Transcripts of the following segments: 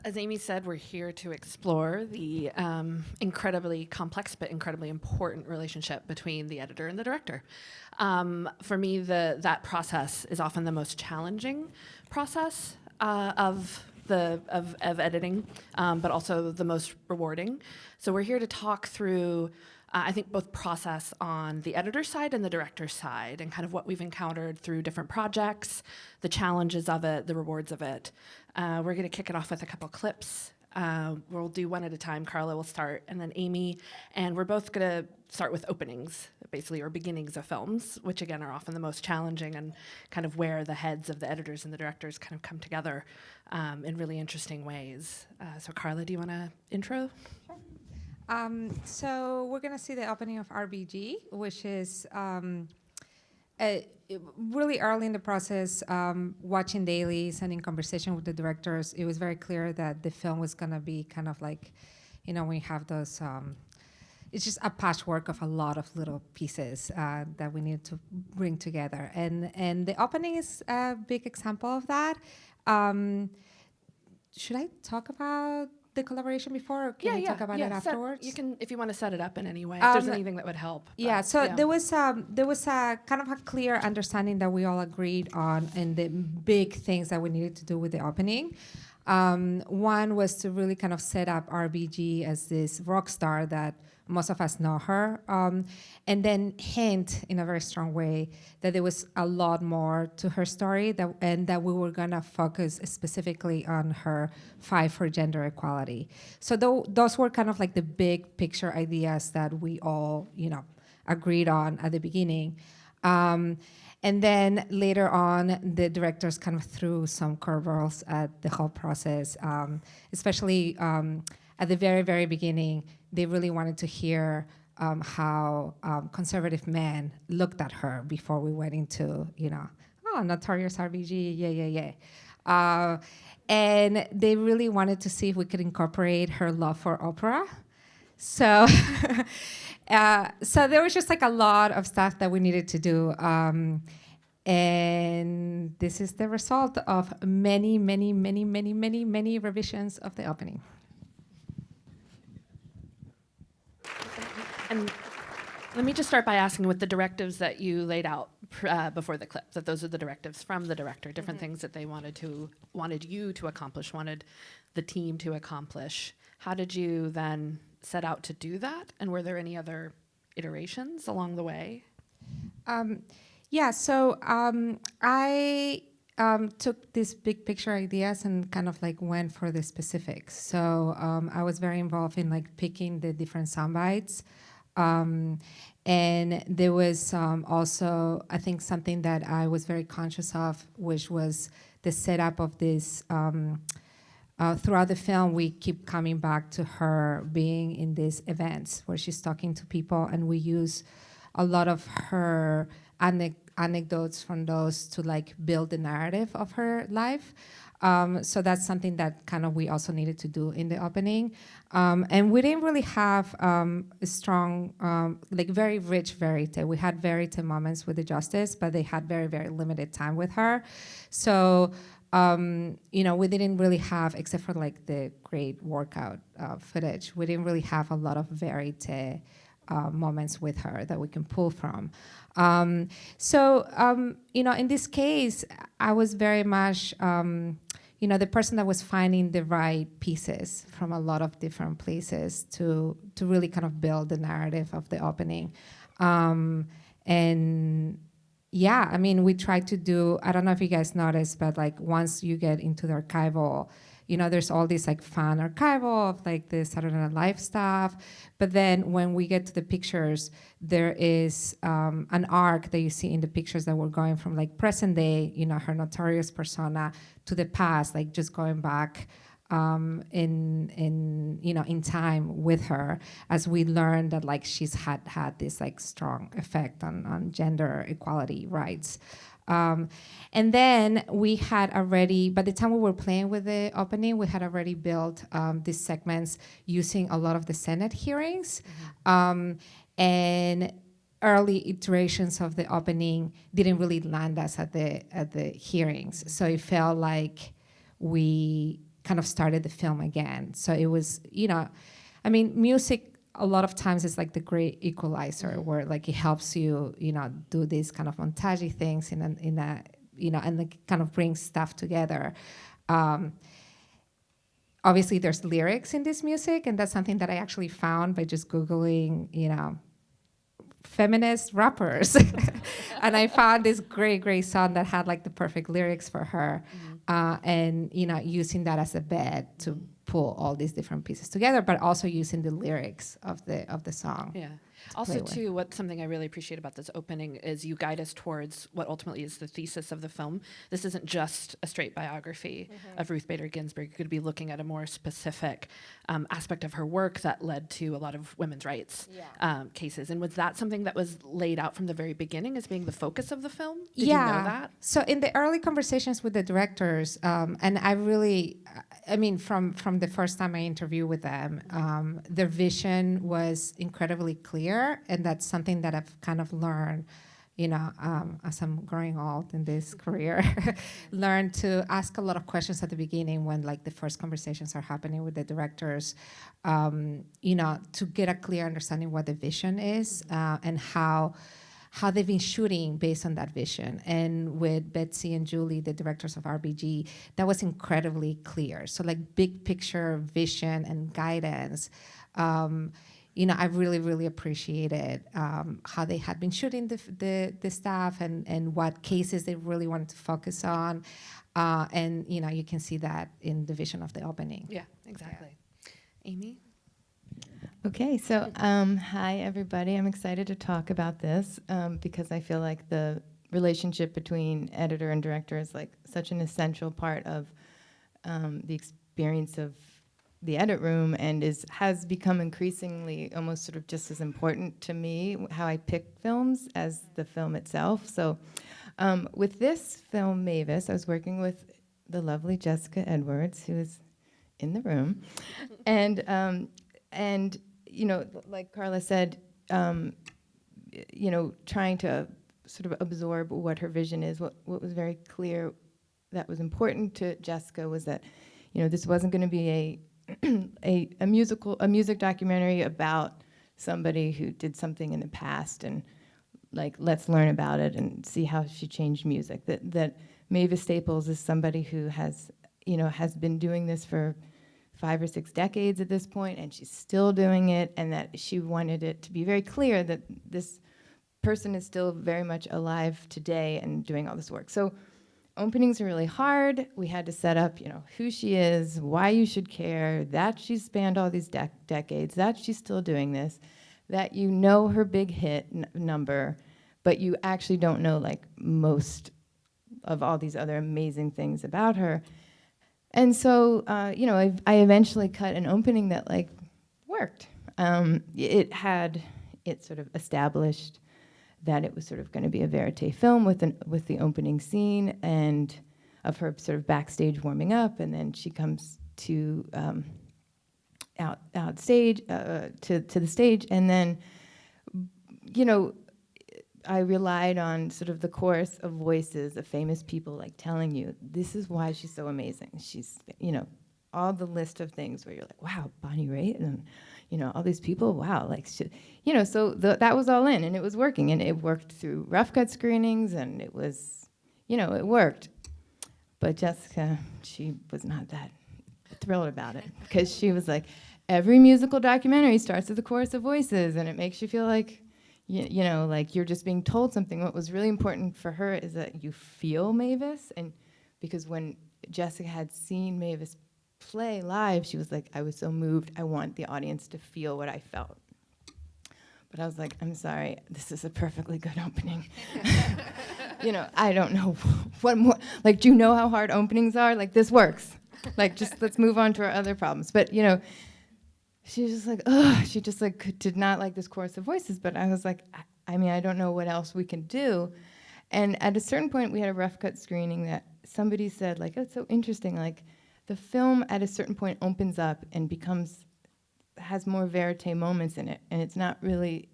as Amy said, we're here to explore the incredibly complex but incredibly important relationship between the editor and the director. For me, that process is often the most challenging process of editing, but also the most rewarding. So we're here to talk through, I think, both process on the editor's side and the director's side, and kind of what we've encountered through different projects, the challenges of it, the rewards of it. We're going to kick it off with a couple clips. We'll do one at a time. Carla will start, and then Amy. And we're both going to start with openings, basically, or beginnings of films, which, again, are often the most challenging and kind of where the heads of the editors and the directors kind of come together in really interesting ways. So, Carla, do you want to intro? Sure. So we're going to see the opening of RBG, which is really early in the process, watching dailies and in conversation with the directors. It was very clear that the film was going to be kind of like, we have those, it's just a patchwork of a lot of little pieces that we need to bring together. And the opening is a big example of that. Should I talk about the collaboration before, or can we talk about it afterwards? You can, if you want to set it up in any way, if there's anything that would help. There was a kind of a clear understanding that we all agreed on, and the big things that we needed to do with the opening. One was to really kind of set up RBG as this rock star that most of us know her, and then hint in a very strong way that there was a lot more to her story, and that we were going to focus specifically on her fight for gender equality. So those were kind of like the big picture ideas that we all, agreed on at the beginning. And then later on, the directors kind of threw some curveballs at the whole process, especially at the very, very beginning. They really wanted to hear how conservative men looked at her before we went into, notorious RBG, and they really wanted to see if we could incorporate her love for opera. So, so there was just like a lot of stuff that we needed to do. And this is the result of many, many, many, many, many, many revisions of the opening. And let me just start by asking, with the directives that you laid out before the clip, that those are the directives from the director, different things that they wanted you to accomplish, wanted the team to accomplish. How did you then set out to do that? And were there any other iterations along the way? So I took these big picture ideas and kind of like went for the specifics. So I was very involved in like picking the different sound bites. And there was also, I think, something that I was very conscious of, which was the setup of this. Throughout the film, we keep coming back to her being in these events where she's talking to people, and we use a lot of her anecdotes from those to like build the narrative of her life. So that's something that kind of we also needed to do in the opening. And we didn't really have a strong, like very rich verite. We had verite moments with the justice, but they had very, very limited time with her. So, we didn't really have, except for like the great workout footage, we didn't really have a lot of verite moments with her that we can pull from. In this case, I was very much, the person that was finding the right pieces from a lot of different places to really kind of build the narrative of the opening. We tried to do, I don't know if you guys noticed, but like once you get into the archival, there's all this like fun archival of like the Saturday Night Live stuff. But then when we get to the pictures, there is an arc that you see in the pictures that we're going from like present day, her notorious persona, to the past, like just going back in time with her, as we learned that like she's had this like strong effect on gender equality rights. And then we had already, by the time we were playing with the opening, we had already built these segments using a lot of the Senate hearings. And early iterations of the opening didn't really land us at the hearings. So it felt like we kind of started the film again. So it was, I mean, music a lot of times is like the great equalizer, where like it helps you, do these kind of montagey things in a and like kind of brings stuff together. Obviously, there's lyrics in this music, and that's something that I actually found by just Googling, feminist rappers. And I found this great song that had like the perfect lyrics for her. And, using that as a bed to pull all these different pieces together, but also using the lyrics of the song. Yeah. Also, too, what's something I really appreciate about this opening is you guide us towards what ultimately is the thesis of the film. This isn't just a straight biography of Ruth Bader Ginsburg. You could be looking at a more specific aspect of her work that led to a lot of women's rights cases. And was that something that was laid out from the very beginning as being the focus of the film? Did you know that? So in the early conversations with the directors, and I really, from the first time I interviewed with them, their vision was incredibly clear, and that's something that I've kind of learned, as I'm growing old in this career, learned to ask a lot of questions at the beginning when like the first conversations are happening with the directors, to get a clear understanding what the vision is, and how they've been shooting based on that vision. And with Betsy and Julie, the directors of RBG, that was incredibly clear. So like big picture vision and guidance. I really appreciated how they had been shooting the stuff and what cases they really wanted to focus on. And you can see that in the vision of the opening. Yeah, exactly. Yeah. Amy? Okay, so hi everybody. I'm excited to talk about this because I feel like the relationship between editor and director is like such an essential part of the experience of the edit room, and has become increasingly almost sort of just as important to me how I pick films as the film itself. So with this film, Mavis, I was working with the lovely Jessica Edwards, who is in the room, and like Carla said, trying to sort of absorb what her vision is. What was very clear that was important to Jessica was that, this wasn't going to be a music documentary about somebody who did something in the past, and like let's learn about it and see how she changed music. That Mavis Staples is somebody who has been doing this for 5 or 6 decades at this point, and she's still doing it, and that she wanted it to be very clear that this person is still very much alive today and doing all this work. So openings are really hard. We had to set up, who she is, why you should care, that she's spanned all these decades, that she's still doing this, that her big hit number, but you actually don't know like most of all these other amazing things about her. And so, I eventually cut an opening that like worked. It sort of established that it was sort of going to be a verite film with the opening scene and of her sort of backstage warming up, and then she comes to outstage to the stage, and then I relied on sort of the chorus of voices of famous people like telling you this is why she's so amazing. She's all the list of things where you're like, wow, Bonnie Raitt, and all these people, wow, like, so that was all in, and it was working, and it worked through rough cut screenings, and it was, it worked. But Jessica, she was not that thrilled about it, because she was like, every musical documentary starts with a chorus of voices, and it makes you feel like, like you're just being told something. What was really important for her is that you feel Mavis, and because when Jessica had seen Mavis play live, she was like, I was so moved. I want the audience to feel what I felt. But I was like, I'm sorry, this is a perfectly good opening. I don't know what more. Like, do you know how hard openings are? Like, this works. Like, just let's move on to our other problems. But, she was just like, ugh. She just like did not like this chorus of voices. But I was like, I don't know what else we can do. And at a certain point, we had a rough cut screening that somebody said, like, oh, it's so interesting. Like, the film at a certain point opens up and has more verite moments in it, and it's not really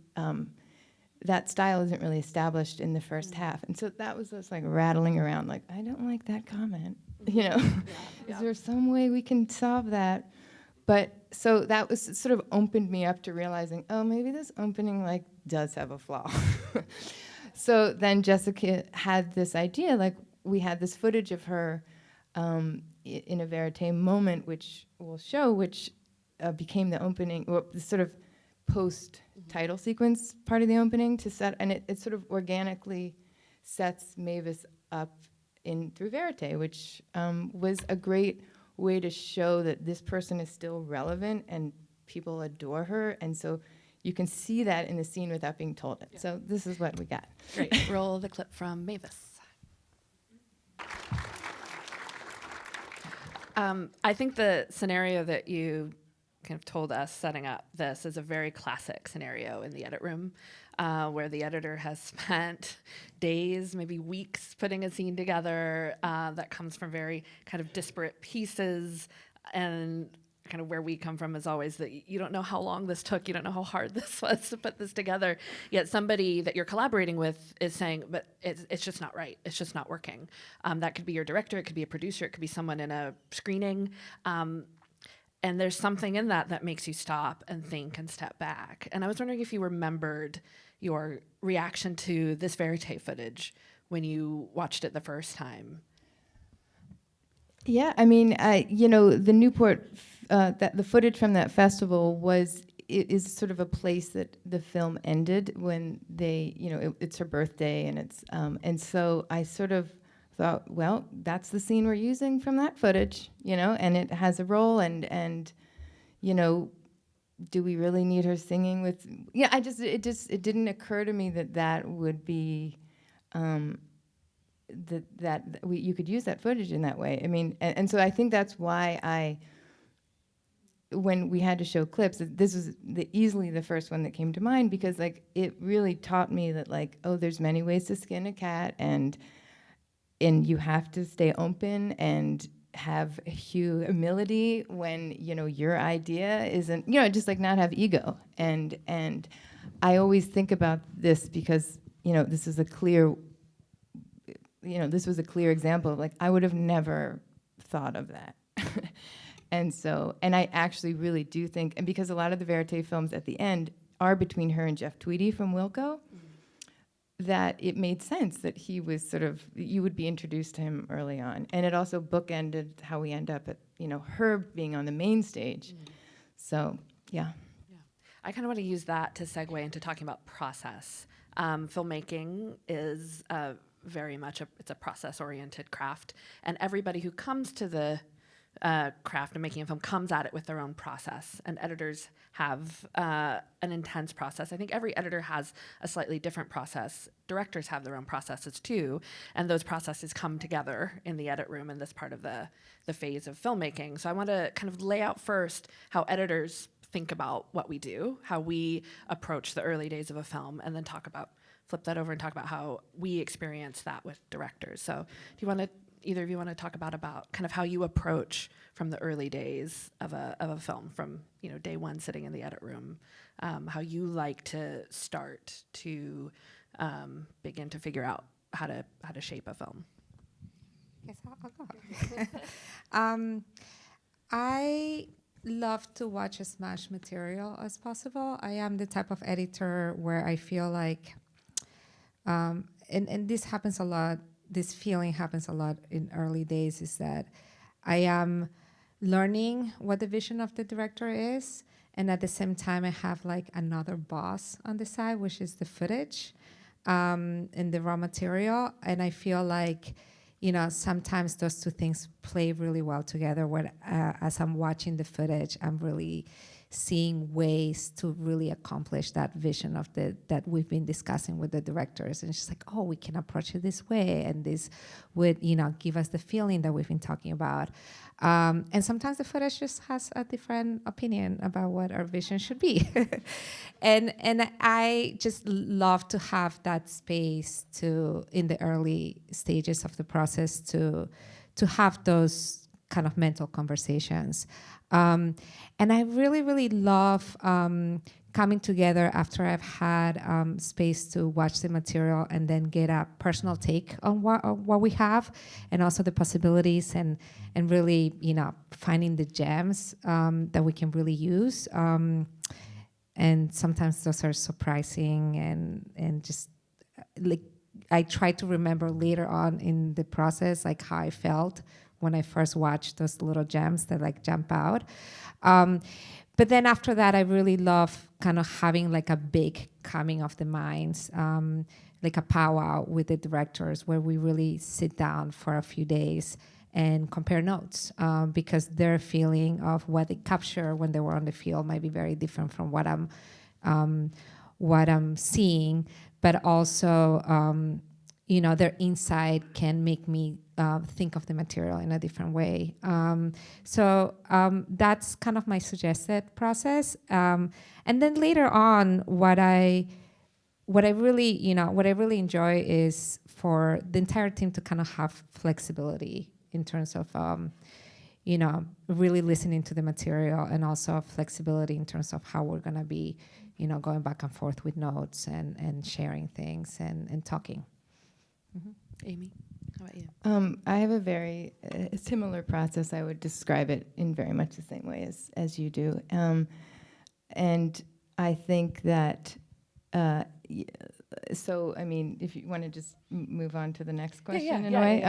that style isn't really established in the first half. And so that was just like rattling around, like, I don't like that comment, you know? Is there some way we can solve that? But so that was sort of opened me up to realizing, oh, maybe this opening like does have a flaw. So then Jessica had this idea, like we had this footage of her in a verite moment, which we'll show, which became the opening, or the sort of post-title sequence part of the opening to set, and it sort of organically sets Mavis up in through verite, which was a great way to show that this person is still relevant and people adore her, and so you can see that in the scene without being told it. Yeah. So this is what we got. Great. Roll the clip from Mavis. I think the scenario that you kind of told us setting up this is a very classic scenario in the edit room, where the editor has spent days, maybe weeks, putting a scene together that comes from very kind of disparate pieces. And kind of where we come from is always that you don't know how long this took, you don't know how hard this was to put this together, yet somebody that you're collaborating with is saying, but it's just not right, it's just not working. That could be your director, it could be a producer, it could be someone in a screening. And there's something in that that makes you stop and think and step back. And I was wondering if you remembered your reaction to this verite footage when you watched it the first time. Yeah, I mean, the Newport, the footage from that festival is sort of a place that the film ended when they, it's her birthday, and so I sort of thought, well, that's the scene we're using from that footage, and it has a role, and do we really need her singing with? Yeah, it didn't occur to me that would be. You could use that footage in that way. I mean, and so I think that's why when we had to show clips, this was easily the first one that came to mind, because like it really taught me that like, oh, there's many ways to skin a cat, and you have to stay open and have humility when your idea isn't, just like not have ego. And I always think about this because this is a clear. This was a clear example of like, I would have never thought of that. And I actually really do think, and because a lot of the verite films at the end are between her and Jeff Tweedy from Wilco, that it made sense that he was you would be introduced to him early on. And it also bookended how we end up at, her being on the main stage. So, yeah. I kind of want to use that to segue into talking about process. Filmmaking is very much it's a process-oriented craft, and everybody who comes to the craft of making a film comes at it with their own process, and editors have an intense process. I think every editor has a slightly different process. Directors have their own processes too, and those processes come together in the edit room in this part of the phase of filmmaking. So I want to kind of lay out first how editors think about what we do, how we approach the early days of a film, and then flip that over and talk about how we experience that with directors. So do you want to, either of you want to talk about kind of how you approach from the early days of a film, from day one sitting in the edit room, how you like to start to begin to figure out how to shape a film? Yes, I'll go. I love to watch as much material as possible. I am the type of editor where I feel like, and this happens a lot, this feeling happens a lot in early days, is that I am learning what the vision of the director is, and at the same time I have like another boss on the side, which is the footage and the raw material, and I feel like sometimes those two things play really well together, where as I'm watching the footage, I'm really seeing ways to really accomplish that vision of that we've been discussing with the directors. And it's just like, oh, we can approach it this way, and this would, give us the feeling that we've been talking about. And sometimes the footage just has a different opinion about what our vision should be. and I just love to have that space in the early stages of the process to have those kind of mental conversations. And I really, really love coming together after I've had space to watch the material and then get a personal take on what we have, and also the possibilities, and really, finding the gems that we can really use. And sometimes those are surprising, and just like I try to remember later on in the process, like how I felt when I first watched those little gems that like jump out. But then after that, I really love kind of having like a big coming of the minds, like a powwow with the directors, where we really sit down for a few days and compare notes, because their feeling of what they capture when they were on the field might be very different from what I'm seeing, but also their insight can make me think of the material in a different way. So that's kind of my suggested process. And then later on, what I really enjoy is for the entire team to kind of have flexibility in terms of really listening to the material, and also flexibility in terms of how we're going to be going back and forth with notes and sharing things and talking. Mm-hmm. Amy, how about you? I have a very similar process. I would describe it in very much the same way as you do. And I think that, so, I mean, if you want to just move on to the next question in a way.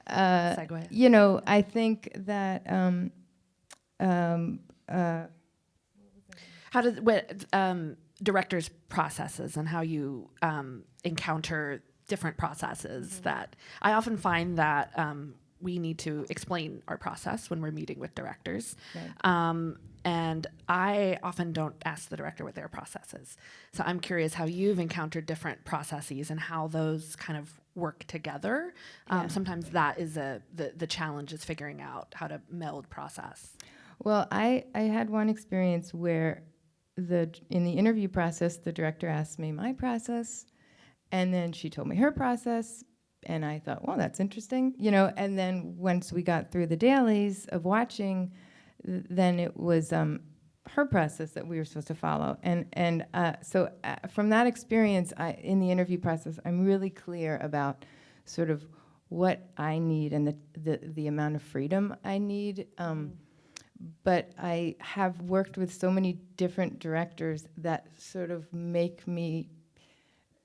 Segue. I think that how does directors' processes and how you encounter different processes that I often find that we need to explain our process when we're meeting with directors. Right. And I often don't ask the director what their process is. So I'm curious how you've encountered different processes and how those kind of work together. Sometimes that is the challenge, is figuring out how to meld process. Well, I had one experience where in the interview process, the director asked me my process, and then she told me her process, and I thought, well, that's interesting, and then once we got through the dailies of watching, then it was her process that we were supposed to follow. And so from that experience, in the interview process, I'm really clear about sort of what I need and the amount of freedom I need. But I have worked with so many different directors that sort of make me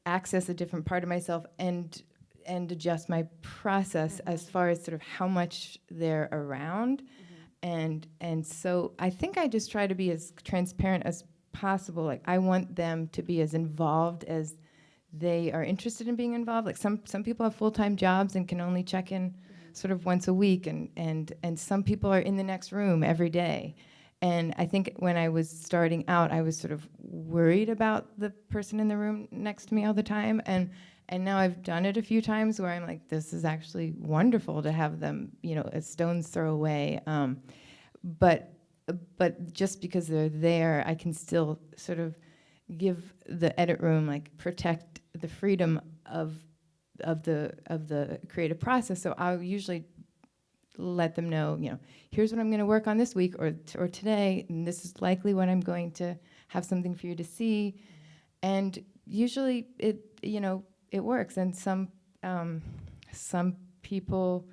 access a different part of myself and adjust my process as far as sort of how much they're around. And so I think I just try to be as transparent as possible. Like, I want them to be as involved as they are interested in being involved. Like some people have full-time jobs and can only check in sort of once a week, and some people are in the next room every day. And I think when I was starting out, I was sort of worried about the person in the room next to me all the time. And now I've done it a few times where I'm like, this is actually wonderful to have them, a stone's throw away. But just because they're there, I can still sort of give the edit room, like, protect the freedom of the creative process. So I'll usually let them know, here's what I'm going to work on this week or today, and this is likely when I'm going to have something for you to see. And usually it works. And some people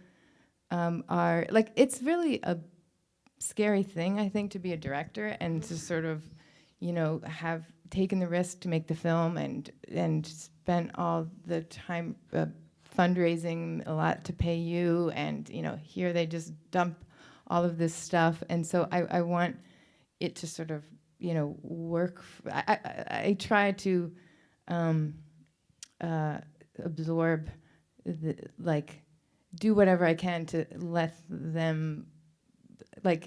are like, it's really a scary thing, I think, to be a director and to sort of, have taken the risk to make the film and spent all the time fundraising a lot to pay you, and here they just dump all of this stuff. And so I want it to sort of work. I try to absorb do whatever I can to let them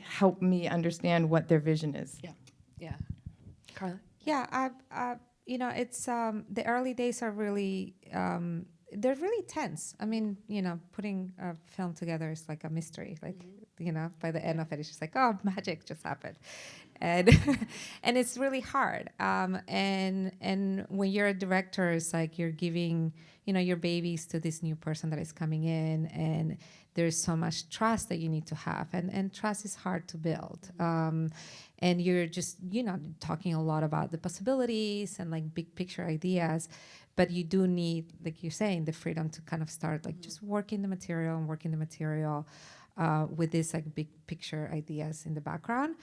help me understand what their vision is. Yeah. Carla? Yeah, it's the early days are really they're really tense. I mean, putting a film together is like a mystery. Like, by the end of it, it's just like, oh, magic just happened, and and it's really hard. And when you're a director, it's like you're giving, your babies to this new person that is coming in, and there's so much trust that you need to have, and trust is hard to build. And you're just, talking a lot about the possibilities and like big picture ideas, but you do need, like you're saying, the freedom to kind of start like just working the material with these like big picture ideas in the background.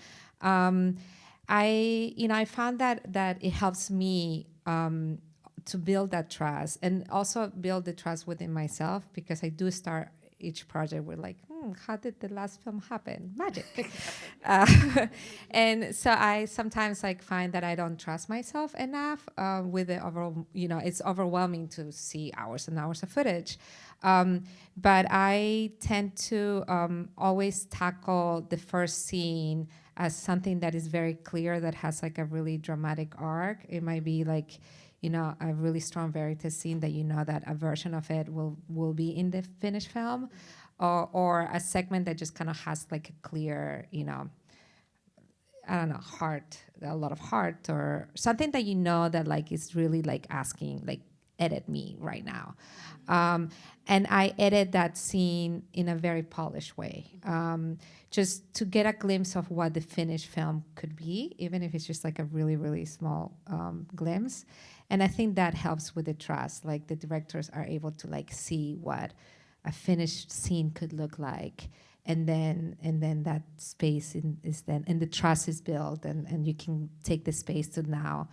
I found that it helps me to build that trust and also build the trust within myself, because I do start each project with like, how did the last film happen? Magic. And so I sometimes like find that I don't trust myself enough with the overall, it's overwhelming to see hours and hours of footage. But I tend to always tackle the first scene as something that is very clear, that has like a really dramatic arc. It might be like, a really strong Veritas scene that that a version of it will be in the finished film, or a segment that just kind of has like a clear, I don't know, a lot of heart, or something that that like is really like asking, like, edit me right now. And I edit that scene in a very polished way, just to get a glimpse of what the finished film could be, even if it's just like a really, really small glimpse. And I think that helps with the trust. Like the directors are able to like see what a finished scene could look like. And then that space is then, and the trust is built, and you can take the space to now,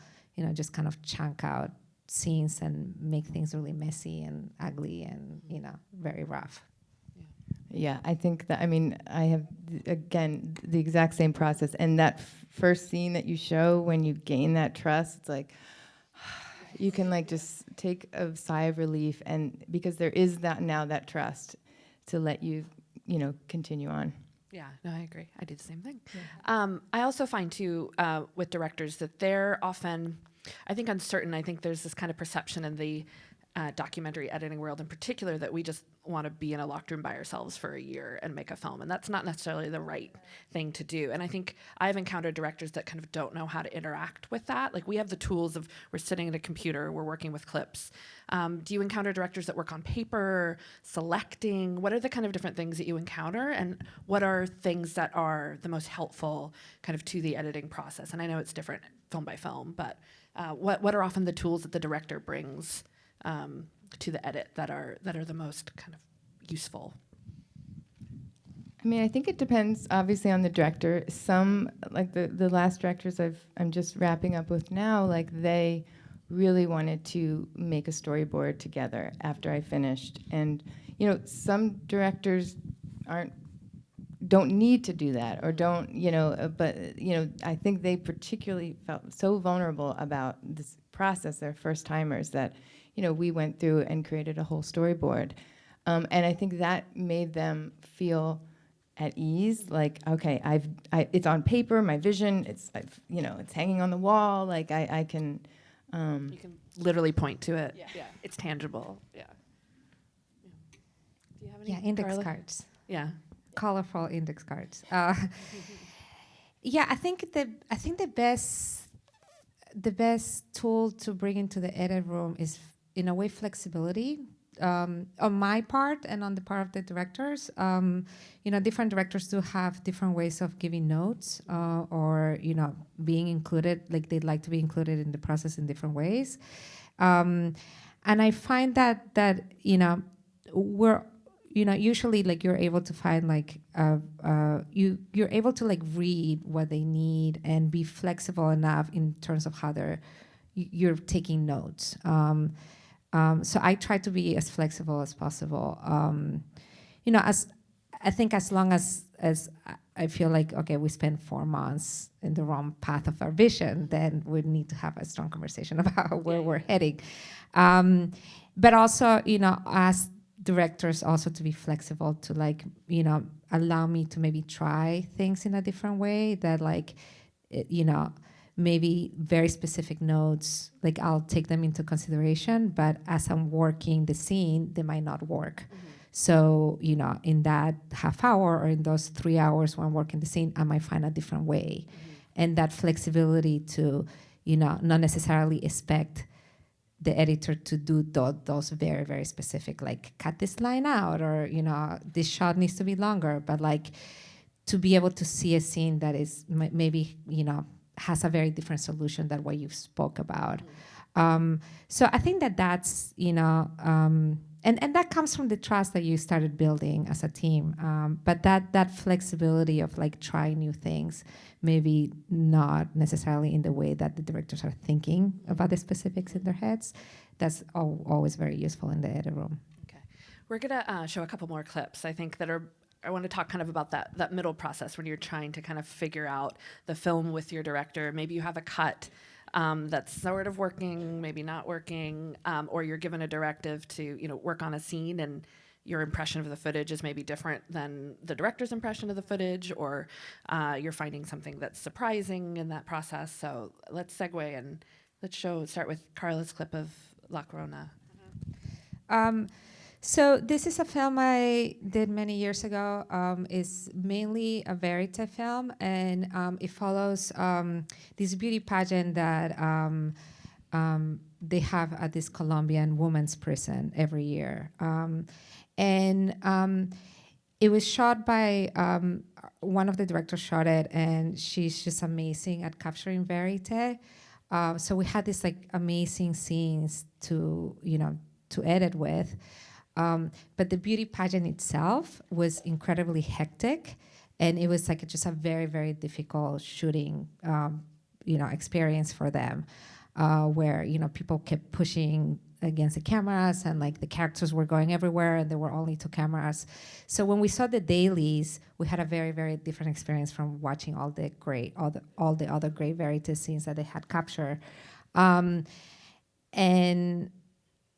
just kind of chunk out scenes and make things really messy and ugly and, very rough. Yeah, I think that, I have, again, the exact same process. And that first scene that you show, when you gain that trust, it's like, you can like just take a sigh of relief, and because there is that trust to let you, continue on. Yeah, no, I agree. I do the same thing. Yeah. I also find too, with directors, that they're often, I think, uncertain. I think there's this kind of perception in the documentary editing world in particular that we just want to be in a locked room by ourselves for a year and make a film, and that's not necessarily the right thing to do. And I think I've encountered directors that kind of don't know how to interact with that. Like, we have the tools of, we're sitting at a computer, we're working with clips. Do you encounter directors that work on paper, selecting? What are the kind of different things that you encounter, and what are things that are the most helpful kind of to the editing process? And I know it's different film by film, but what are often the tools that the director brings to the edit that are the most kind of useful? I think it depends obviously on the director. Some, like the last directors I'm just wrapping up with now, like they really wanted to make a storyboard together after I finished. And some directors don't need to do that, or don't, but I think they particularly felt so vulnerable about this process, they're first timers, that we went through and created a whole storyboard. And I think that made them feel at ease, like, okay, it's on paper, my vision, it's hanging on the wall, like I can. You can literally point to it. Yeah. It's tangible. Yeah. Do you have any? Yeah, index Carla? cards. Yeah. Colorful index cards. Yeah, I think the best tool to bring into the edit room is, in a way, flexibility. On my part and on the part of the directors, different directors do have different ways of giving notes, or being included. Like, they'd like to be included in the process in different ways, and I find that we're usually, like, you're able to find like you're able to like read what they need and be flexible enough in terms of how you're taking notes. So I try to be as flexible as possible. As long as I feel like, okay, we spent 4 months in the wrong path of our vision, then we need to have a strong conversation about where we're heading. But also, as directors, also to be flexible, to like, allow me to maybe try things in a different way, that like, maybe very specific notes, like I'll take them into consideration, but as I'm working the scene, they might not work. So, in that half hour or in those 3 hours when I'm working the scene, I might find a different way. And that flexibility to, not necessarily expect the editor to do those very, very specific, like cut this line out, or, this shot needs to be longer, but like to be able to see a scene that is maybe, has a very different solution than what you spoke about. So I think that's, and that comes from the trust that you started building as a team. But that flexibility of like trying new things, maybe not necessarily in the way that the directors are thinking about the specifics in their heads, that's always very useful in the edit room. Okay. We're gonna show a couple more clips, I think, I want to talk kind of about that middle process when you're trying to kind of figure out the film with your director. Maybe you have a cut that's sort of working, maybe not working, or you're given a directive to work on a scene, and your impression of the footage is maybe different than the director's impression of the footage, or you're finding something that's surprising in that process. So let's segue and let's start with Carla's clip of La Corona. So this is a film I did many years ago. It's mainly a verite film, and it follows this beauty pageant that they have at this Colombian women's prison every year. It was shot by one of the directors shot it, and she's just amazing at capturing verite. So we had these like amazing scenes to edit with. But the beauty pageant itself was incredibly hectic, and it was like just a very, very difficult shooting, experience for them, where people kept pushing against the cameras, and like the characters were going everywhere, and there were only 2 cameras. So when we saw the dailies, we had a very, very different experience from watching all the other great verite scenes that they had captured, and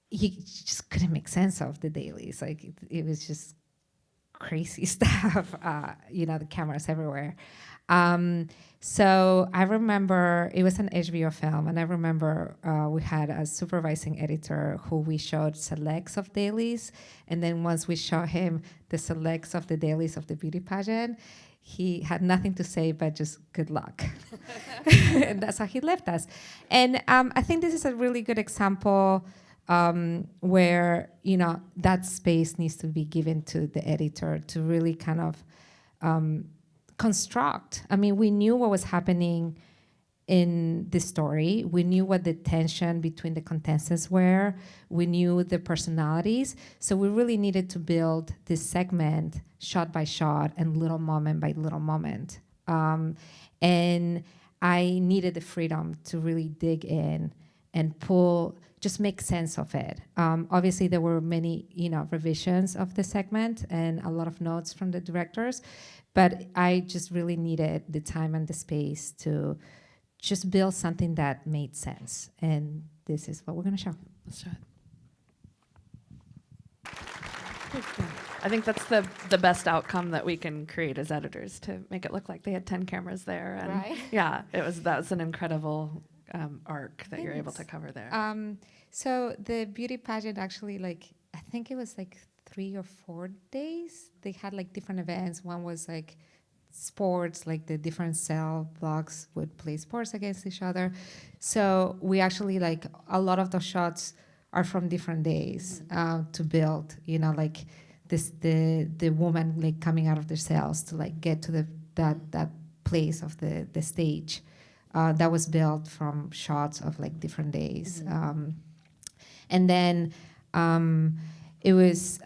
he just couldn't make sense of the dailies. Like it was just crazy stuff, the cameras everywhere. So I remember it was an HBO film, and I remember we had a supervising editor who we showed selects of dailies, and then once we showed him the selects of the dailies of the beauty pageant, he had nothing to say but just good luck. And that's how he left us. And I think this is a really good example where that space needs to be given to the editor to really kind of construct. I mean, we knew what was happening in the story. We knew what the tension between the contestants were. We knew the personalities. So we really needed to build this segment shot by shot and little moment by little moment. And I needed the freedom to really dig in and just make sense of it. Obviously, there were many, revisions of the segment and a lot of notes from the directors, but I just really needed the time and the space to just build something that made sense. And this is what we're gonna show. Let's show it. I think that's the best outcome that we can create as editors, to make it look like they had 10 cameras there. And right? Yeah, that was an incredible arc that you're able to cover there. So the beauty pageant actually, I think it was 3 or 4 days. They had different events. One was sports, the different cell blocks would play sports against each other. So we actually a lot of those shots are from different days to build. The woman coming out of their cells to get to that place of the stage. That was built from shots of different days. And then it was,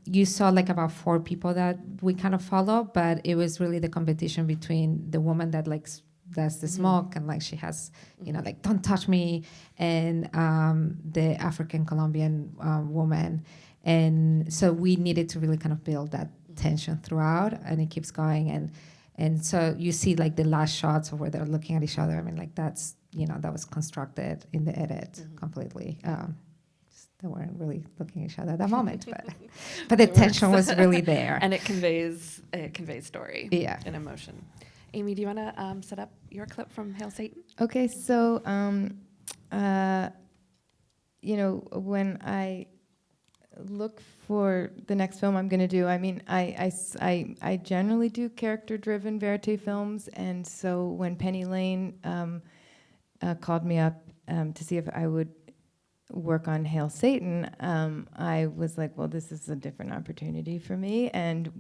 you saw like about 4 people that we kind of follow, but it was really the competition between the woman that like does the smoke and like she has, you know, like don't touch me, and the African Colombian woman. And so we needed to really kind of build that tension throughout, and it keeps going. And so you see like the last shots of where they're looking at each other. I mean, like that's, you know, that was constructed in the edit completely. They weren't really looking at each other at that moment, but the tension was really there. And it conveys story and emotion. Amy, do you want to set up your clip from Hail Satan? Okay, so when I look for the next film I'm going to do, I mean, I generally do character-driven verite films, and so when Penny Lane called me up to see if I would work on Hail Satan, I was like, well, this is a different opportunity for me, and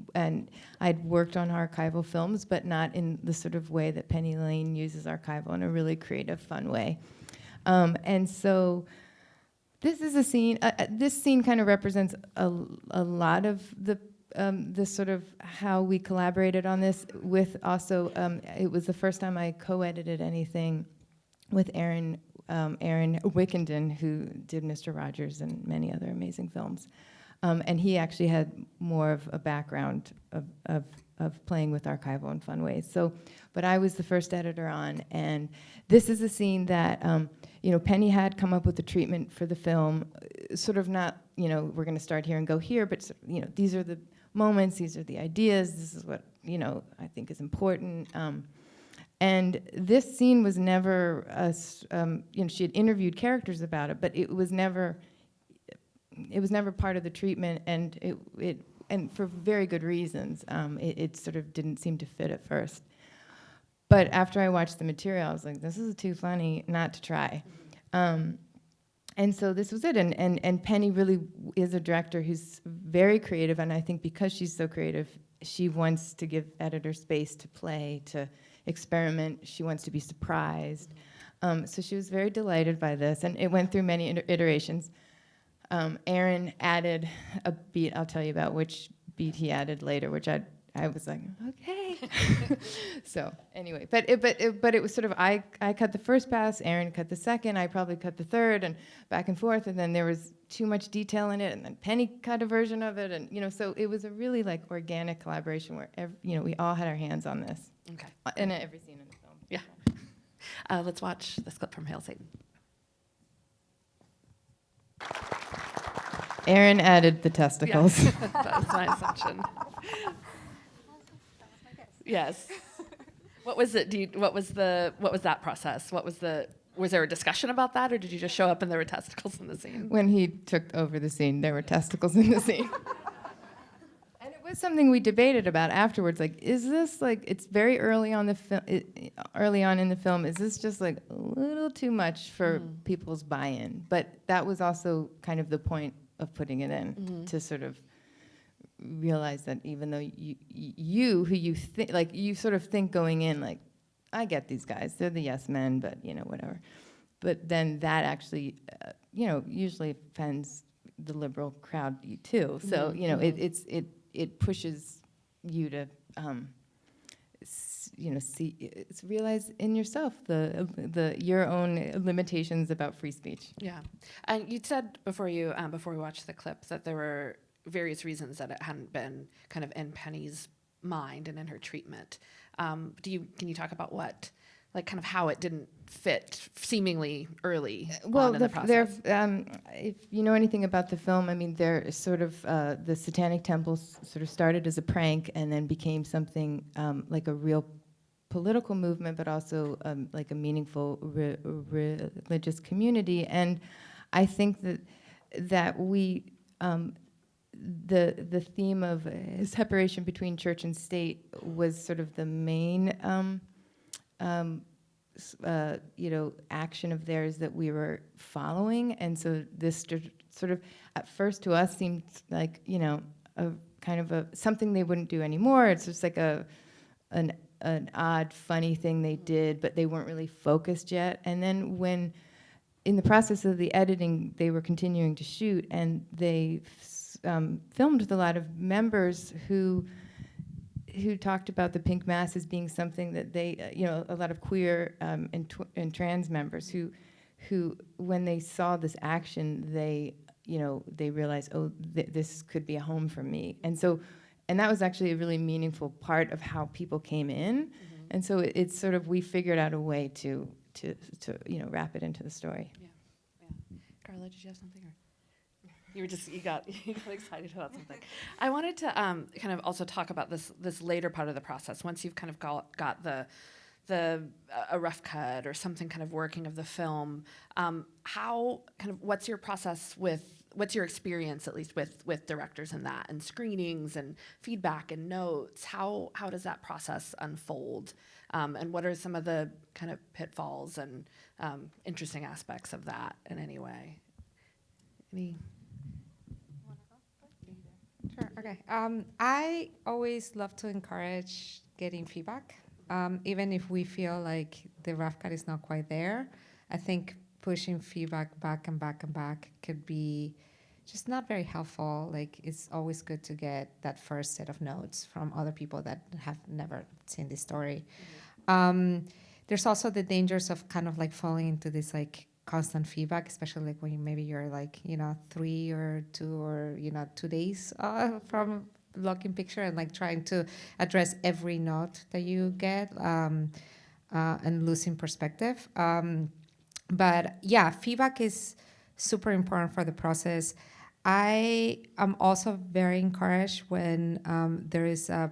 I'd worked on archival films, but not in the sort of way that Penny Lane uses archival, in a really creative, fun way. And so this is a scene. This scene kind of represents a lot of the sort of how we collaborated on this. With also, it was the first time I co-edited anything with Aaron Wickenden, who did Mr. Rogers and many other amazing films, and he actually had more of a background of playing with archival in fun ways. So, but I was the first editor on, and this is a scene that Penny had come up with the treatment for the film, sort of not we're going to start here and go here, but these are the moments, these are the ideas, this is what I think is important. And this scene was never, she had interviewed characters about it, but it was never part of the treatment, and and for very good reasons. It sort of didn't seem to fit at first. But after I watched the material, I was like, this is too funny not to try. And so this was it. And Penny really is a director who's very creative, and I think because she's so creative, she wants to give editors space to play, to experiment. She wants to be surprised. So she was very delighted by this, and it went through many iterations. Aaron added a beat. I'll tell you about which beat he added later, which I was like, okay. So anyway, but it was sort of I cut the first pass, Aaron cut the second, I probably cut the third, and back and forth, and then there was too much detail in it, and then Penny cut a version of it, and so it was a really organic collaboration where we all had our hands on this. Okay. In every scene in the film. Yeah. Let's watch this clip from Hail Satan. Aaron added the testicles. Yeah. That was my assumption. Yes. What was it? What was that process? Was there a discussion about that, or did you just show up and there were testicles in the scene? When he took over the scene, there were testicles in the scene. And it was something we debated about afterwards. Is this it's very early on in the film? Is this just a little too much for people's buy-in? But that was also kind of the point of putting it in, to sort of realize that even though you sort of think going in I get these guys, they're the yes men, but whatever. But then that actually usually offends the liberal crowd too. So it pushes you to realize in yourself your own limitations about free speech. Yeah, and you said before we watched the clip that there were various reasons that it hadn't been kind of in Penny's mind and in her treatment. Can you talk about what, kind of how it didn't fit seemingly early on in the process? If you know anything about the film, I mean, they're sort of the Satanic Temples sort of started as a prank and then became something like a real political movement, but also like a meaningful religious community. And I think that we the theme of separation between church and state was sort of the main action of theirs that we were following. And so this sort of at first to us seemed like a kind of something they wouldn't do anymore. It's just like an odd, funny thing they did, but they weren't really focused yet. And then when in the process of the editing, they were continuing to shoot, and they filmed with a lot of members who talked about the pink mass as being something that they, a lot of queer and trans members who when they saw this action, they realized, this could be a home for me. And that was actually a really meaningful part of how people came in. Mm-hmm. And so it's sort of, we figured out a way to wrap it into the story. Yeah. Carla, did you have something? You got excited about something. I wanted to kind of also talk about this later part of the process. Once you've kind of got a rough cut or something kind of working of the film, what's your process what's your experience, at least with directors in that, and screenings and feedback and notes? How does that process unfold? And what are some of the kind of pitfalls and interesting aspects of that in any way? Sure. Okay. I always love to encourage getting feedback, even if we feel like the rough cut is not quite there. I think pushing feedback back and back and back could be just not very helpful. Like, it's always good to get that first set of notes from other people that have never seen the story. Mm-hmm. There's also the dangers of kind of like falling into this like constant feedback, especially like when maybe you're like 3 or 2 or 2 days from locking picture, and like trying to address every note that you get, and losing perspective. But yeah, feedback is super important for the process. I am also very encouraged when there is a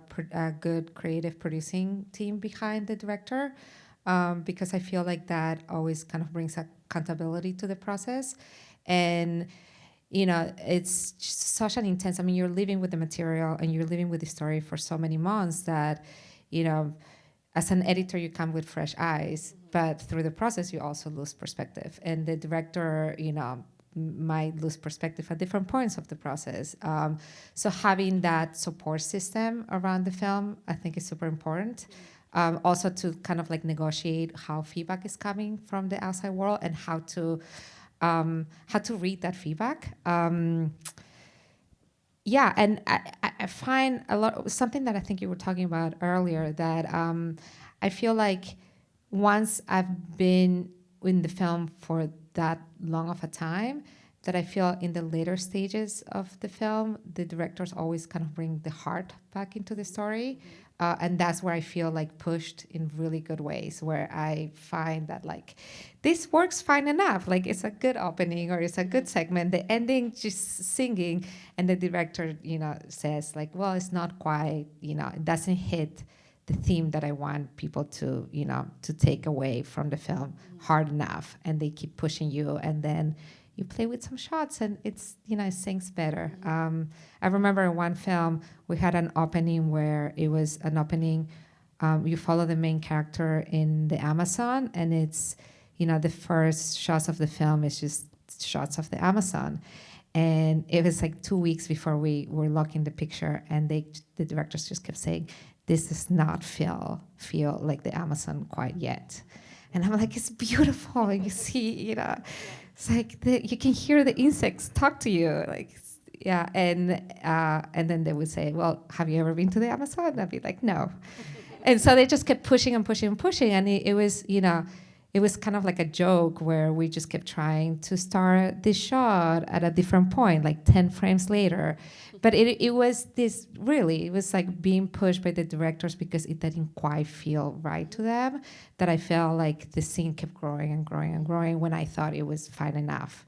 good creative producing team behind the director, because I feel like that always kind of brings accountability to the process. And it's just such an intense, you're living with the material and you're living with the story for so many months that, as an editor, you come with fresh eyes, but through the process, you also lose perspective. And the director, might lose perspective at different points of the process. So having that support system around the film, I think, is super important. Also to kind of like negotiate how feedback is coming from the outside world and how to read that feedback. Yeah, and I find something that I think you were talking about earlier, that I feel like once I've been in the film for that long of a time, that I feel in the later stages of the film, the directors always kind of bring the heart back into the story. And that's where I feel like pushed in really good ways, where I find that like, this works fine enough. Like, it's a good opening or it's a good segment. The ending, just singing, and the director, says like, well, it's not quite, it doesn't hit the theme that I want people to, to take away from the film hard enough. And they keep pushing you, and then you play with some shots and it's, it sings better. I remember in one film, we had an opening where it was an opening, you follow the main character in the Amazon, and it's, the first shots of the film is just shots of the Amazon. And it was like 2 weeks before we were locking the picture, and the directors just kept saying, this does not feel like the Amazon quite yet. And I'm like, it's beautiful. And you see, it's like you can hear the insects talk to you, like, yeah. And then they would say, well, have you ever been to the Amazon? And I'd be like, no. And so they just kept pushing and pushing and pushing. And it was, it was kind of like a joke where we just kept trying to start this shot at a different point, like 10 frames later. But it was like being pushed by the directors because it didn't quite feel right to them, that I felt like the scene kept growing and growing and growing when I thought it was fine enough.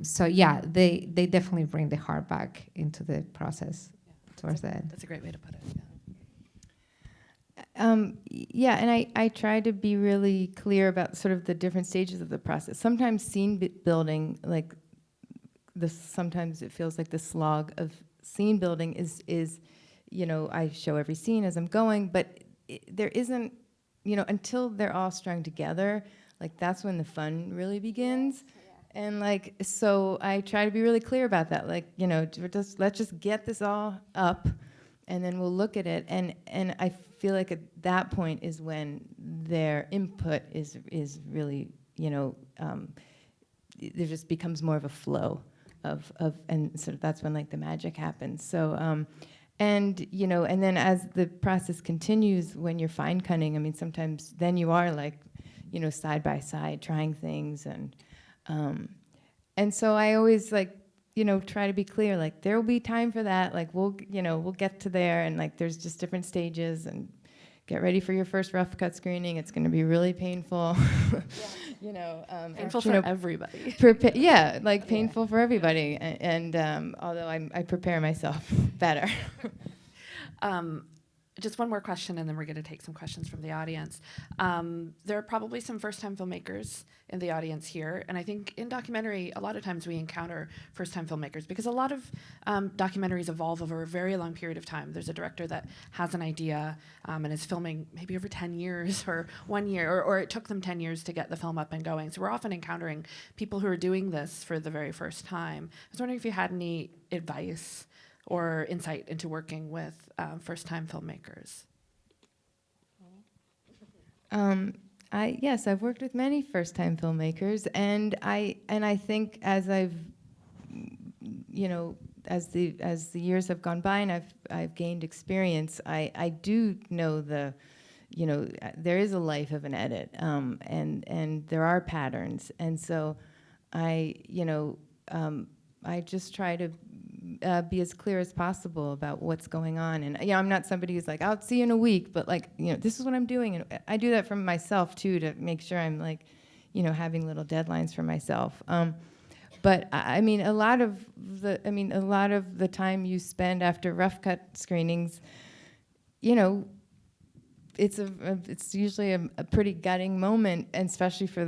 So yeah, they definitely bring the heart back into the process towards the end. That's a great way to put it. Yeah, and I try to be really clear about sort of the different stages of the process. Sometimes scene building, like sometimes it feels like the slog of scene building is I show every scene as I'm going, but there isn't, until they're all strung together, like that's when the fun really begins. Yeah. And like, so I try to be really clear about that. Like, let's just get this all up, and then we'll look at it. And I feel like at that point is when their input is really, there just becomes more of a flow of and sort of that's when like the magic happens. So, and then as the process continues, when you're fine cutting, sometimes then you are like, side by side trying things, and so I always like, try to be clear, like there will be time for that, like we'll get to there, and like there's just different stages, and get ready for your first rough cut screening. It's going to be really painful. Painful for everybody. Painful for everybody. Although I prepare myself better. Just one more question, and then we're going to take some questions from the audience. There are probably some first-time filmmakers in the audience here, and I think in documentary, a lot of times we encounter first-time filmmakers because a lot of documentaries evolve over a very long period of time. There's a director that has an idea and is filming maybe over 10 years or 1 year, or it took them 10 years to get the film up and going. So we're often encountering people who are doing this for the very first time. I was wondering if you had any advice or insight into working with first-time filmmakers. Yes, I've worked with many first-time filmmakers, and I think as I've, as the years have gone by and I've gained experience, I do know there is a life of an edit, and there are patterns, and so I just try to be as clear as possible about what's going on. And I'm not somebody who's like, I'll see you in a week, but this is what I'm doing. And I do that for myself too, to make sure I'm having little deadlines for myself. But a lot of the time you spend after rough cut screenings, it's usually a pretty gutting moment, and especially for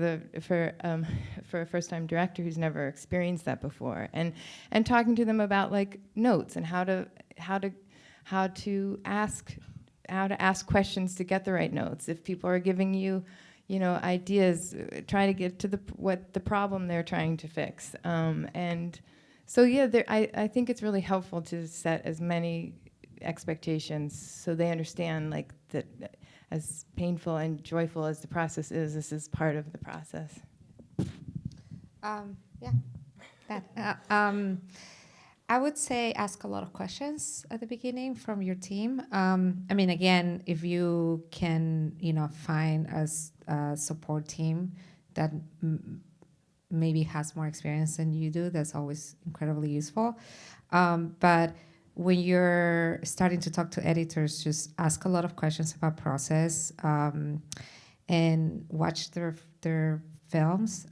a first-time director who's never experienced that before, and talking to them about notes and how to ask questions to get the right notes. If people are giving you ideas, try to get to what the problem they're trying to fix. And so I think it's really helpful to set as many expectations so they understand that as painful and joyful as the process is, this is part of the process. I would say ask a lot of questions at the beginning from your team. Again, if you can, find a support team that maybe has more experience than you do, that's always incredibly useful. But when you're starting to talk to editors, just ask a lot of questions about process, and watch their films.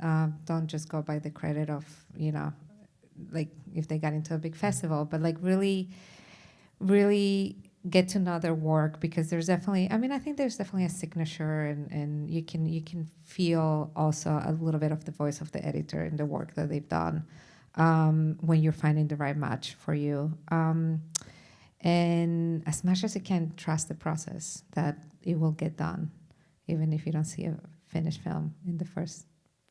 Don't just go by the credit of, if they got into a big festival, but really, really get to know their work, because there's definitely, I think there's definitely a signature, and you can feel also a little bit of the voice of the editor in the work that they've done. When you're finding the right match for you. And as much as you can, trust the process, that it will get done, even if you don't see a finished film in the first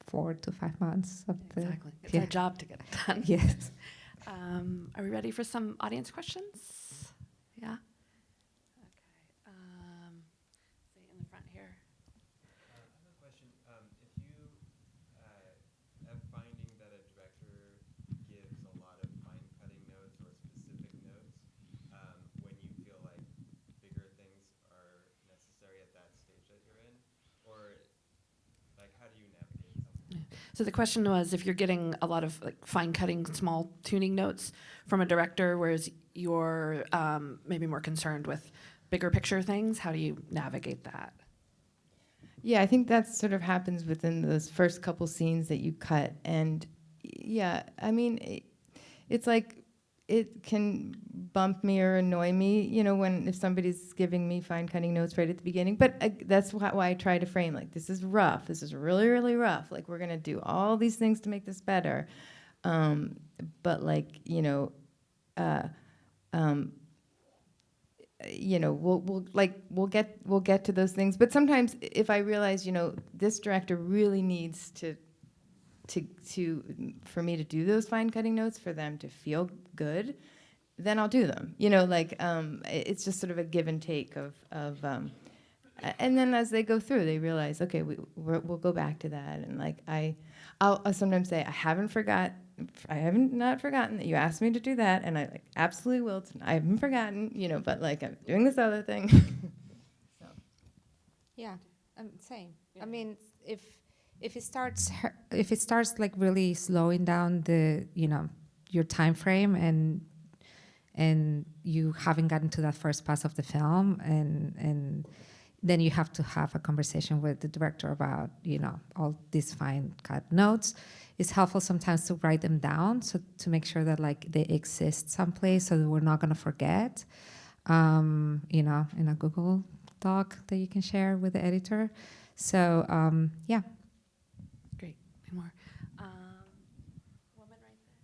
4 to 5 months of the... Exactly. It's our job to get it done. Yes. Are we ready for some audience questions? Yeah? Okay. See in the front here. I have a question. If you have finding that a director gives a lot of fine-cutting notes or specific notes, when you feel like bigger things are necessary at that stage that you're in, or how do you navigate something? So the question was, if you're getting a lot of fine-cutting, small tuning notes from a director, whereas you're maybe more concerned with bigger picture things, how do you navigate that? Yeah, I think that sort of happens within those first couple scenes that you cut. And it's it can bump me or annoy me, if somebody's giving me fine cutting notes right at the beginning. But that's why I try to frame, this is rough. This is really, really rough. We're going to do all these things to make this better. But we'll get to those things. But sometimes if I realize, this director really needs for me to do those fine cutting notes for them to feel good, then I'll do them. It's just sort of a give and take of and then as they go through, they realize, okay, we'll go back to that. And I'll sometimes say, I haven't forgotten that you asked me to do that, and I absolutely will. I haven't forgotten, but I'm doing this other thing. So. Yeah, same. Yeah. If it starts really slowing down your time frame, and you haven't gotten to that first pass of the film, and then you have to have a conversation with the director about, all these fine cut notes. It's helpful sometimes to write them down, so to make sure that like they exist someplace, so that we're not gonna forget. In a Google Doc that you can share with the editor. So yeah. Great. Any more? Woman right there.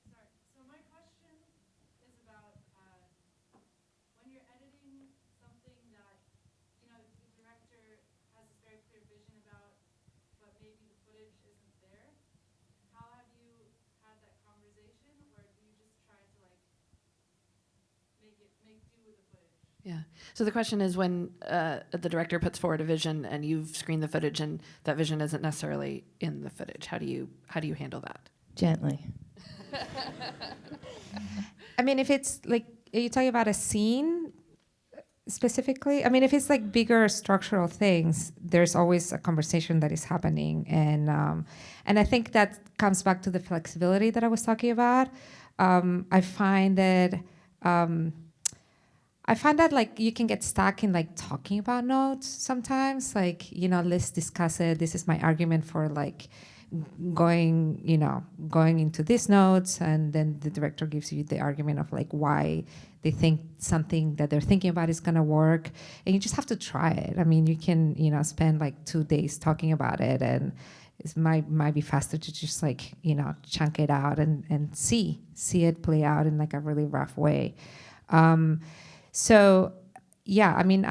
Sorry. So my question is about when you're editing something that, the director has this very clear vision about, but maybe the footage isn't there. How have you had that conversation, or do you just try to like make do with the footage? Yeah. So the question is, when the director puts forward a vision and you've screened the footage and that vision isn't necessarily in the footage, how do you handle that? Gently. I mean, if it's like, are you talking about a scene specifically? I mean, if it's like bigger structural things, there's always a conversation that is happening, and I think that comes back to the flexibility that I was talking about. I find that like you can get stuck in like talking about notes sometimes. Like, let's discuss it. This is my argument for like going into these notes, and then the director gives you the argument of like why they think something that they're thinking about is gonna work, and you just have to try it. I mean, you can spend like 2 days talking about it, and it might be faster to just like chunk it out and see it play out in like a really rough way. So yeah, I mean,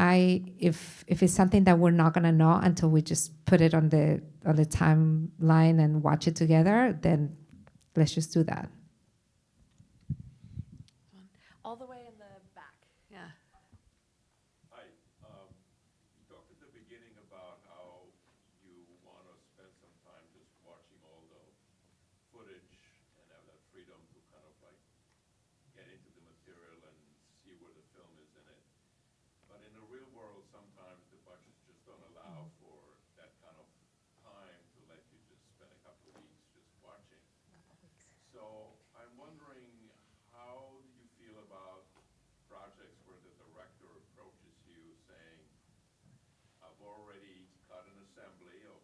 if it's something that we're not gonna know until we just put it on the timeline and watch it together, then let's just do that. All the way in the back. Yeah. Hi. You talked at the beginning about how you want to spend some time just watching all the footage and have that freedom to kind of like get into the material and see where the film is in it. But in the real world, sometimes the budgets just don't allow for that kind of time to let you just spend a couple of weeks just watching. So I'm wondering, how do you feel about projects where the director approaches you saying, I've already cut an assembly of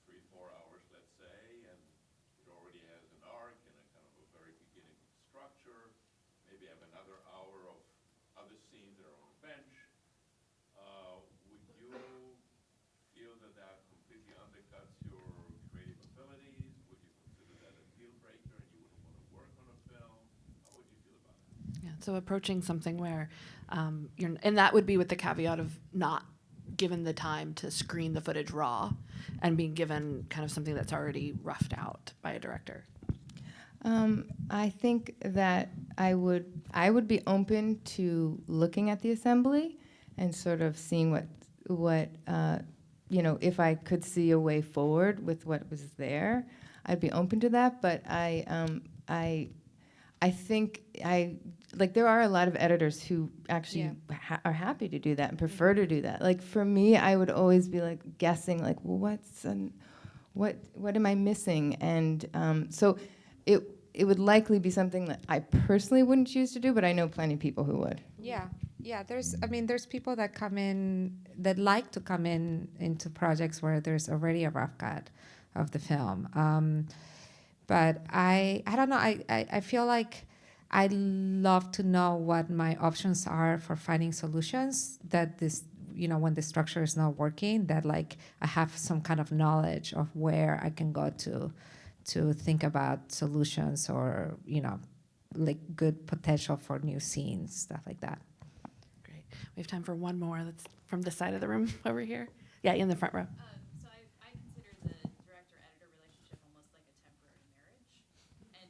3-4 hours, let's say, and it already has an arc and a kind of a very beginning structure. Maybe I have another hour of other scenes that are on a bench. Would you feel that that completely undercuts your creative abilities? Would you consider that a deal breaker and you wouldn't want to work on a film? How would you feel about that? Yeah. So approaching something where and that would be with the caveat of not given the time to screen the footage raw and being given kind of something that's already roughed out by a director. I think that I would be open to looking at the assembly and sort of seeing what if I could see a way forward with what was there, I'd be open to that. But I think there are a lot of editors who actually are happy to do that and prefer to do that. Like for me, I would always be like guessing, like, well, what am I missing? And so it would likely be something that I personally wouldn't choose to do, but I know plenty of people who would. Yeah. There's people that come in that like to come into projects where there's already a rough cut of the film. But I don't know. I feel like I'd love to know what my options are for finding solutions that this, when the structure is not working, that like I have some kind of knowledge of where I can go to think about solutions, or, like good potential for new scenes, stuff like that. Great. We have time for one more. That's from the side of the room over here. Yeah, in the front row. So I consider the director-editor relationship almost like a temporary marriage, and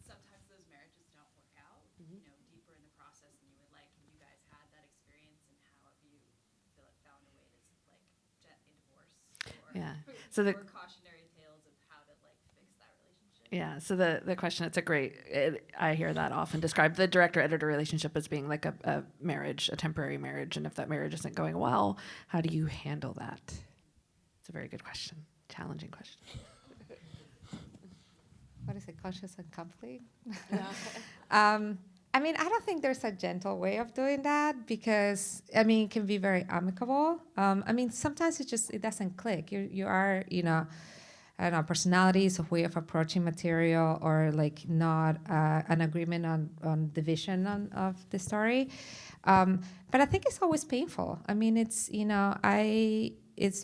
sometimes those marriages don't work out, deeper in the process than you would like. Have you guys had that experience, and how have you found a way to like gently divorce, or Yeah. So the or cautionary tales of how to like fix that relationship? Yeah, so the question, it's a great, I hear that often described, the director-editor relationship as being like a marriage, a temporary marriage, and if that marriage isn't going well, how do you handle that? It's a very good question, challenging question. What is it, conscious and conflict? I mean, I don't think there's a gentle way of doing that because, I mean, it can be very amicable. I mean, sometimes it doesn't click. You are, I don't know, personalities, a way of approaching material, or like not an agreement on the vision of the story. But I think it's always painful. I mean, it's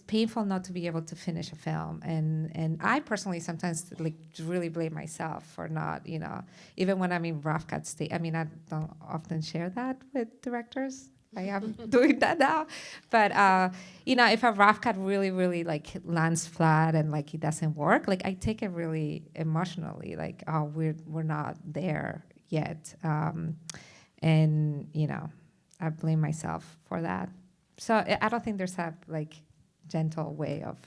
painful not to be able to finish a film, and I personally sometimes like really blame myself for not, even when I'm in rough cut state. I mean, I don't often share that with directors. I am doing that now, but if a rough cut really, really like lands flat and like it doesn't work, like I take it really emotionally, like, oh, we're not there yet, and I blame myself for that. So I don't think there's a like gentle way of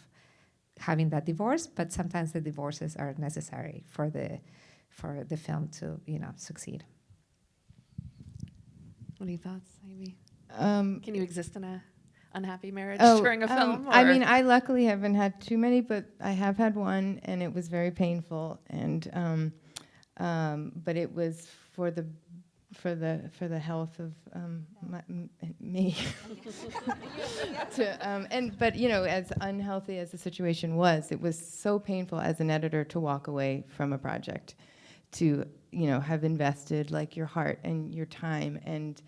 having that divorce, but sometimes the divorces are necessary for the film to succeed. Any thoughts, Amy? Um, Can you exist in a unhappy marriage Oh, during a film? I mean, I luckily haven't had too many, but I have had one, and it was very painful. And but it was for the health of me. But as unhealthy as the situation was, it was so painful as an editor to walk away from a project, to have invested like your heart and your time, and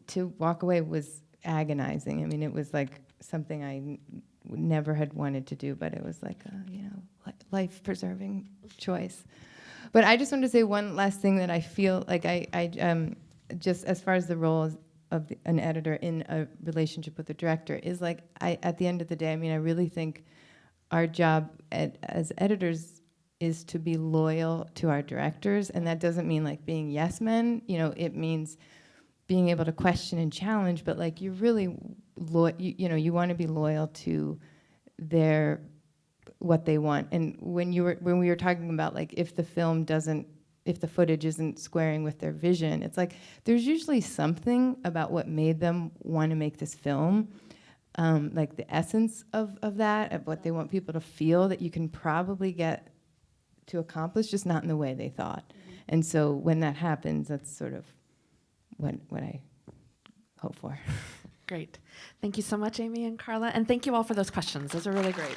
to walk away was agonizing. I mean, it was like something I never had wanted to do, but it was like a life-preserving choice. But I just wanted to say one last thing that I feel like I just as far as the role of an editor in a relationship with the director is like, at the end of the day, I mean, I really think our job as editors is to be loyal to our directors, and that doesn't mean like being yes men. It means being able to question and challenge, but like you're really you want to be loyal to what they want. And when we were talking about like if the footage isn't squaring with their vision, it's like there's usually something about what made them want to make this film, like the essence of that, of what they want people to feel, that you can probably get to accomplish, just not in the way they thought. Mm-hmm. And so when that happens, that's sort of what I hope for. Great. Thank you so much, Amy and Carla. And thank you all for those questions. Those are really great.